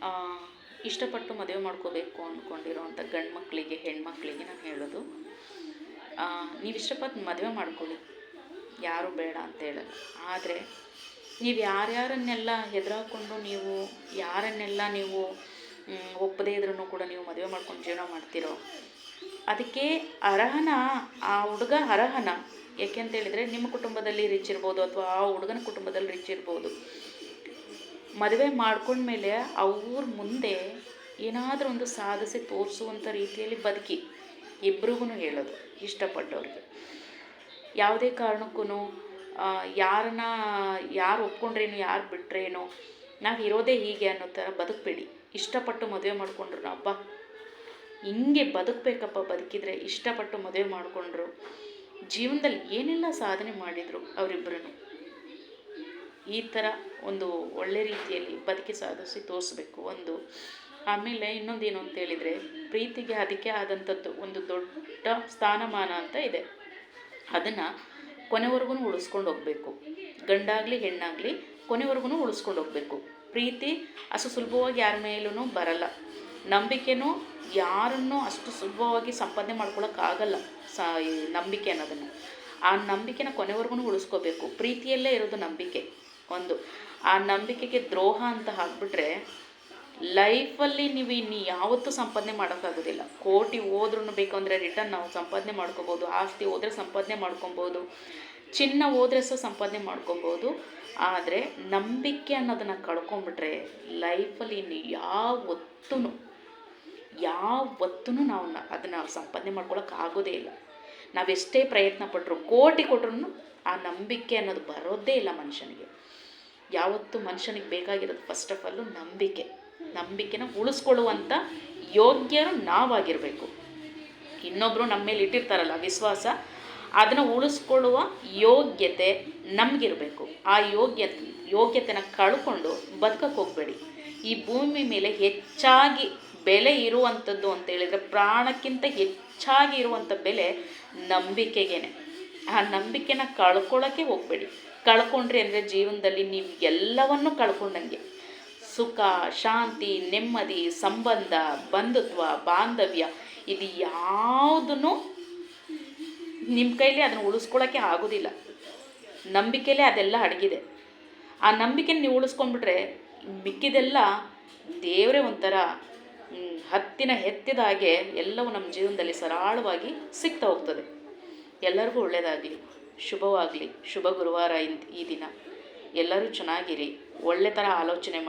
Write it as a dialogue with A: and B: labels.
A: ಆ, ಇಷ್ಟಪಟ್ಟು ಮದುವೆ ಮಾಡ್ಕೋಬೇಕು ಅಂದ್ಕೊಂಡಿರೋವಂಥ ಗಂಡು ಮಕ್ಕಳಿಗೆ ಹೆಣ್ಮಕ್ಳಿಗೆ ನಾನು ಹೇಳೋದು, ನೀವು ಇಷ್ಟಪಟ್ಟು ಮದುವೆ ಮಾಡ್ಕೊಳ್ಳಿ, ಯಾರು ಬೇಡ ಅಂತ ಹೇಳಲ್ಲ. ಆದರೆ ನೀವು ಯಾರ್ಯಾರನ್ನೆಲ್ಲ ಹೆದರಾಕೊಂಡು ನೀವು ಯಾರನ್ನೆಲ್ಲ ನೀವು ಒಪ್ಪದೇ ಇದ್ರೂ ಕೂಡ ನೀವು ಮದುವೆ ಮಾಡ್ಕೊಂಡು ಜೀವನ ಮಾಡ್ತೀರೋ ಅದಕ್ಕೆ ಅರ್ಹನ ಆ ಹುಡುಗ ಅರ್ಹನ. ಯಾಕೆ ಅಂತ ಹೇಳಿದರೆ ನಿಮ್ಮ ಕುಟುಂಬದಲ್ಲಿ ರಿಚ್ ಇರ್ಬೋದು ಅಥವಾ ಆ ಹುಡುಗನ ಕುಟುಂಬದಲ್ಲಿ ರಿಚ್ ಇರ್ಬೋದು. ಮದುವೆ ಮಾಡ್ಕೊಂಡ್ಮೇಲೆ ಅವ್ರ ಮುಂದೆ ಏನಾದರೂ ಒಂದು ಸಾಧಿಸಿ ತೋರಿಸುವಂಥ ರೀತಿಯಲ್ಲಿ ಬದುಕಿ. ಇಬ್ರಿಗೂ ಹೇಳೋದು ಇಷ್ಟಪಟ್ಟವ್ರಿಗೆ ಯಾವುದೇ ಕಾರಣಕ್ಕೂ ಯಾರು ಒಪ್ಕೊಂಡ್ರೇನು ಯಾರು ಬಿಟ್ರೇನೋ ನಾವು ಇರೋದೇ ಹೀಗೆ ಅನ್ನೋ ಥರ ಬದುಕಬೇಡಿ. ಇಷ್ಟಪಟ್ಟು ಮದುವೆ ಮಾಡಿಕೊಂಡ್ರು ಹಬ್ಬ ಹಿಂಗೆ ಬದುಕಬೇಕಪ್ಪ, ಬದುಕಿದ್ರೆ ಇಷ್ಟಪಟ್ಟು ಮದುವೆ ಮಾಡಿಕೊಂಡ್ರು ಜೀವನದಲ್ಲಿ ಏನೆಲ್ಲ ಸಾಧನೆ ಮಾಡಿದರು ಅವರಿಬ್ಬರೂ. ಈ ಥರ ಒಂದು ಒಳ್ಳೆ ರೀತಿಯಲ್ಲಿ ಬದುಕಿ ಸಾಧಿಸಿ ತೋರಿಸ್ಬೇಕು ಒಂದು. ಆಮೇಲೆ ಇನ್ನೊಂದೇನು ಅಂತ ಹೇಳಿದರೆ, ಪ್ರೀತಿಗೆ ಅದಕ್ಕೆ ಆದಂಥದ್ದು ಒಂದು ದೊಡ್ಡ ಸ್ಥಾನಮಾನ ಅಂತ ಇದೆ. ಅದನ್ನು ಕೊನೆವರೆಗೂ ಉಳಿಸ್ಕೊಂಡು ಹೋಗಬೇಕು. ಗಂಡಾಗಲಿ ಹೆಣ್ಣಾಗಲಿ ಕೊನೆವರೆಗೂ ಉಳಿಸ್ಕೊಂಡು ಹೋಗಬೇಕು. ಪ್ರೀತಿ ಅಷ್ಟು ಸುಲಭವಾಗಿ ಯಾರ ಮೇಲೂ ಬರಲ್ಲ. ನಂಬಿಕೆನೂ ಯಾರನ್ನೂ ಅಷ್ಟು ಸುಲಭವಾಗಿ ಸಂಪಾದನೆ ಮಾಡ್ಕೊಳ್ಳೋಕ್ಕಾಗಲ್ಲ. ನಂಬಿಕೆ ಅನ್ನೋದನ್ನು, ಆ ನಂಬಿಕೆನ ಕೊನೆವರೆಗೂ ಉಳಿಸ್ಕೋಬೇಕು. ಪ್ರೀತಿಯಲ್ಲೇ ಇರೋದು ನಂಬಿಕೆ ಒಂದು. ಆ ನಂಬಿಕೆಗೆ ದ್ರೋಹ ಅಂತ ಹಾಕ್ಬಿಟ್ರೆ ಲೈಫಲ್ಲಿ ನೀವು ಇನ್ನು ಯಾವತ್ತೂ ಸಂಪಾದನೆ ಮಾಡೋಕ್ಕಾಗೋದಿಲ್ಲ. ಕೋಟಿ ಹೋದ್ರೂ ಬೇಕು ಅಂದರೆ ರಿಟರ್ನ್ ನಾವು ಸಂಪಾದನೆ ಮಾಡ್ಕೊಬೋದು. ಆಸ್ತಿ ಹೋದರೆ ಸಂಪಾದನೆ ಮಾಡ್ಕೊಬೋದು, ಚಿನ್ನ ಹೋದರೆ ಸಹ ಸಂಪಾದನೆ ಮಾಡ್ಕೊಬೋದು. ಆದರೆ ನಂಬಿಕೆ ಅನ್ನೋದನ್ನು ಕಳ್ಕೊಂಬಿಟ್ರೆ ಲೈಫಲ್ಲಿ ಇನ್ನು ಯಾವತ್ತೂ ನಾವು ಅದನ್ನು ಸಂಪಾದನೆ ಮಾಡ್ಕೊಳಕ್ಕಾಗೋದೇ ಇಲ್ಲ. ನಾವೆಷ್ಟೇ ಪ್ರಯತ್ನ ಪಟ್ಟರು, ಕೋಟಿ ಕೊಟ್ಟರು ಆ ನಂಬಿಕೆ ಅನ್ನೋದು ಬರೋದೇ ಇಲ್ಲ ಮನುಷ್ಯನಿಗೆ. ಯಾವತ್ತೂ ಮನುಷ್ಯನಿಗೆ ಬೇಕಾಗಿರೋದು ಫಸ್ಟ್ ಆಫ್ ಆಲು ನಂಬಿಕೆನ ಉಳಿಸ್ಕೊಳ್ಳುವಂಥ ಯೋಗ್ಯರು ನಾವಾಗಿರಬೇಕು. ಇನ್ನೊಬ್ಬರು ನಮ್ಮ ಮೇಲೆ ಇಟ್ಟಿರ್ತಾರಲ್ಲ ವಿಶ್ವಾಸ, ಅದನ್ನು ಉಳಿಸ್ಕೊಳ್ಳುವ ಯೋಗ್ಯತೆ ನಮಗಿರಬೇಕು. ಆ ಯೋಗ್ಯತೆನ ಕಳ್ಕೊಂಡು ಬದುಕಕ್ಕೆ ಹೋಗಬೇಡಿ. ಈ ಭೂಮಿ ಮೇಲೆ ಹೆಚ್ಚಾಗಿ ಬೆಲೆ ಇರುವಂಥದ್ದು ಅಂತೇಳಿದರೆ, ಪ್ರಾಣಕ್ಕಿಂತ ಹೆಚ್ಚಾಗಿ ಇರುವಂಥ ಬೆಲೆ ನಂಬಿಕೆಗೇನೆ. ಆ ನಂಬಿಕೆನ ಕಳ್ಕೊಳ್ಳೋಕ್ಕೆ ಹೋಗಬೇಡಿ. ಕಳ್ಕೊಂಡ್ರಿ ಅಂದರೆ ಜೀವನದಲ್ಲಿ ನೀವು ಎಲ್ಲವನ್ನೂ ಕಳ್ಕೊಂಡಂಗೆ. ಸುಖ, ಶಾಂತಿ, ನೆಮ್ಮದಿ, ಸಂಬಂಧ, ಬಂಧುತ್ವ, ಬಾಂಧವ್ಯ ಇದು ಯಾವುದೂ ನಿಮ್ಮ ಕೈಲಿ ಅದನ್ನು ಉಳಿಸ್ಕೊಳ್ಳೋಕ್ಕೆ ಆಗೋದಿಲ್ಲ. ನಂಬಿಕೆಯಲ್ಲೇ ಅದೆಲ್ಲ ಅಡಗಿದೆ. ಆ ನಂಬಿಕೆನ ನೀವು ಉಳಿಸ್ಕೊಂಡ್ಬಿಟ್ರೆ ಮಿಕ್ಕಿದೆಲ್ಲ ದೇವರೇ ಒಂಥರ ಎತ್ತಿದ ಹಾಗೆ ಎಲ್ಲವೂ ನಮ್ಮ ಜೀವನದಲ್ಲಿ ಸರಳವಾಗಿ ಸಿಗ್ತಾ ಹೋಗ್ತದೆ. ಎಲ್ಲರಿಗೂ ಒಳ್ಳೆಯದಾಗಲಿ, ಶುಭವಾಗಲಿ. ಶುಭ ಗುರುವಾರ ಈ ದಿನ. ಎಲ್ಲರೂ ಚೆನ್ನಾಗಿರಿ, ಒಳ್ಳೆ ಥರ ಆಲೋಚನೆ ಮಾಡಿ.